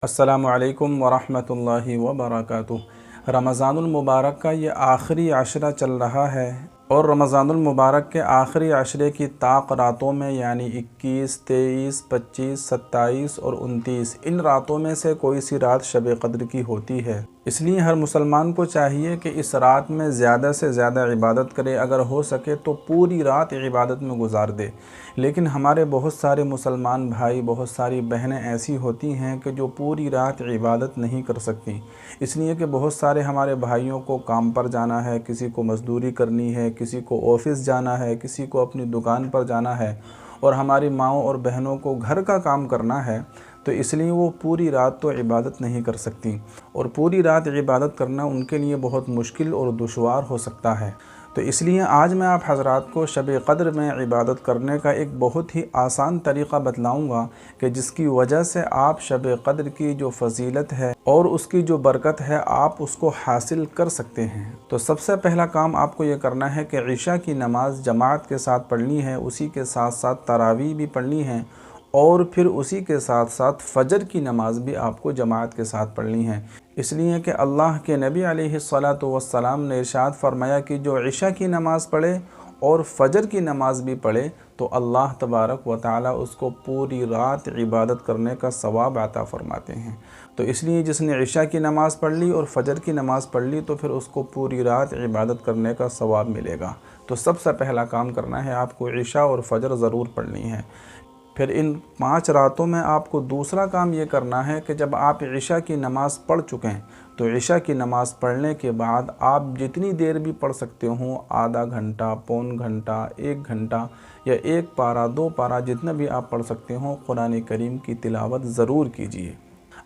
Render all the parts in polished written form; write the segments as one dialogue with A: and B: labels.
A: السلام علیکم ورحمۃ اللہ وبرکاتہ۔ رمضان المبارک کا یہ آخری عشرہ چل رہا ہے اور رمضان المبارک کے آخری عشرے کی طاق راتوں میں یعنی 21، 23، 25، 27 اور 29 ان راتوں میں سے کوئی سی رات شب قدر کی ہوتی ہے۔ اس لیے ہر مسلمان کو چاہیے کہ اس رات میں زیادہ سے زیادہ عبادت کرے، اگر ہو سکے تو پوری رات عبادت میں گزار دے۔ لیکن ہمارے بہت سارے مسلمان بھائی، بہت ساری بہنیں ایسی ہوتی ہیں کہ جو پوری رات عبادت نہیں کر سکتی، اس لیے کہ بہت سارے ہمارے بھائیوں کو کام پر جانا ہے، کسی کو مزدوری کرنی ہے، کسی کو آفس جانا ہے، کسی کو اپنی دکان پر جانا ہے، اور ہماری ماؤں اور بہنوں کو گھر کا کام کرنا ہے، تو اس لیے وہ پوری رات تو عبادت نہیں کر سکتی، اور پوری رات عبادت کرنا ان کے لیے بہت مشکل اور دشوار ہو سکتا ہے۔ تو اس لیے آج میں آپ حضرات کو شب قدر میں عبادت کرنے کا ایک بہت ہی آسان طریقہ بتلاؤں گا کہ جس کی وجہ سے آپ شب قدر کی جو فضیلت ہے اور اس کی جو برکت ہے آپ اس کو حاصل کر سکتے ہیں۔ تو سب سے پہلا کام آپ کو یہ کرنا ہے کہ عشاء کی نماز جماعت کے ساتھ پڑھنی ہے، اسی کے ساتھ ساتھ تراویح بھی پڑھنی ہے، اور پھر اسی کے ساتھ ساتھ فجر کی نماز بھی آپ کو جماعت کے ساتھ پڑھنی ہے۔ اس لیے کہ اللہ کے نبی علیہ الصلاۃ نے ارشاد فرمایا کہ جو عشاء کی نماز پڑھے اور فجر کی نماز بھی پڑھے تو اللہ تبارک و تعالیٰ اس کو پوری رات عبادت کرنے کا ثواب عطا فرماتے ہیں۔ تو اس لیے جس نے عشاء کی نماز پڑھ لی اور فجر کی نماز پڑھ لی تو پھر اس کو پوری رات عبادت کرنے کا ثواب ملے گا۔ تو سب سے پہلا کام کرنا ہے، آپ کو عشاء اور فجر ضرور پڑھنی ہے۔ پھر ان 5 راتوں میں آپ کو دوسرا کام یہ کرنا ہے کہ جب آپ عشاء کی نماز پڑھ چکے ہیں تو عشاء کی نماز پڑھنے کے بعد آپ جتنی دیر بھی پڑھ سکتے ہوں، آدھا گھنٹہ، پون گھنٹہ، 1 گھنٹہ یا 1 پارہ 2 پارہ جتنا بھی آپ پڑھ سکتے ہوں، قرآن کریم کی تلاوت ضرور کیجیے۔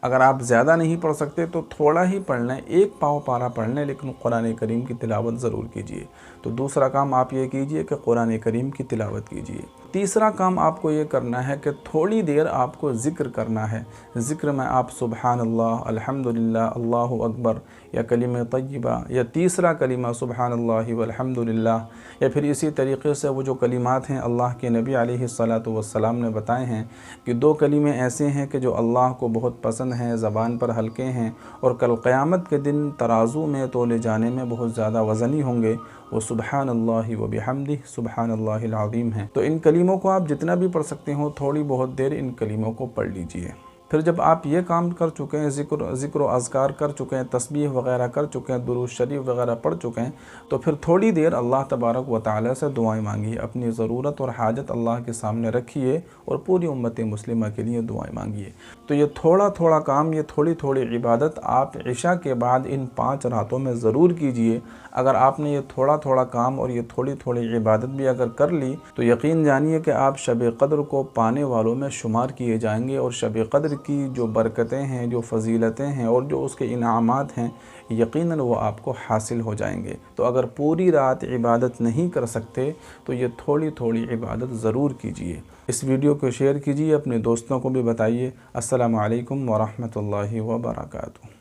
A: اگر آپ زیادہ نہیں پڑھ سکتے تو تھوڑا ہی پڑھ لیں، 1 پاؤ پارہ پڑھ لیں، لیکن قرآن کریم کی تلاوت ضرور کیجیے۔ تو دوسرا کام آپ یہ کیجیے کہ قرآن کریم کی تلاوت کیجیے۔ تیسرا کام آپ کو یہ کرنا ہے کہ تھوڑی دیر آپ کو ذکر کرنا ہے۔ ذکر میں آپ سبحان اللہ، الحمدللہ، اللہ اکبر یا کلمہ طیبہ یا تیسرا کلمہ سبحان اللہ والحمدللہ، یا پھر اسی طریقے سے وہ جو کلمات ہیں اللہ کے نبی علیہ الصلاۃ نے بتائے ہیں کہ 2 کلمے ایسے ہیں کہ جو اللہ کو بہت پسند ہیں، زبان پر ہلکے ہیں اور کل قیامت کے دن ترازو میں تولے جانے میں بہت زیادہ وزنی ہوں گے، وہ سبحان اللہ و بحمدہ سبحان اللہ العظیم ہیں۔ تو ان کلموں کو آپ جتنا بھی پڑھ سکتے ہوں، تھوڑی بہت دیر ان کلموں کو پڑھ لیجئے۔ پھر جب آپ یہ کام کر چکے ہیں، ذکر و اذکار کر چکے ہیں، تسبیح وغیرہ کر چکے ہیں، درود شریف وغیرہ پڑھ چکے ہیں، تو پھر تھوڑی دیر اللہ تبارک و تعالیٰ سے دعائیں مانگیے، اپنی ضرورت اور حاجت اللہ کے سامنے رکھیے اور پوری امت مسلمہ کے لیے دعائیں مانگیے۔ تو یہ تھوڑا تھوڑا کام، یہ تھوڑی تھوڑی عبادت آپ عشاء کے بعد ان 5 راتوں میں ضرور کیجئے۔ اگر آپ نے یہ تھوڑا تھوڑا کام اور یہ تھوڑی تھوڑی عبادت بھی اگر کر لی تو یقین جانیے کہ آپ شب قدر کو پانے والوں میں شمار کیے جائیں گے، اور شب قدر کی جو برکتیں ہیں، جو فضیلتیں ہیں اور جو اس کے انعامات ہیں، یقیناً وہ آپ کو حاصل ہو جائیں گے۔ تو اگر پوری رات عبادت نہیں کر سکتے تو یہ تھوڑی تھوڑی عبادت ضرور کیجئے۔ اس ویڈیو کو شیئر کیجئے، اپنے دوستوں کو بھی بتائیے۔ السلام علیکم ورحمۃ اللہ وبرکاتہ۔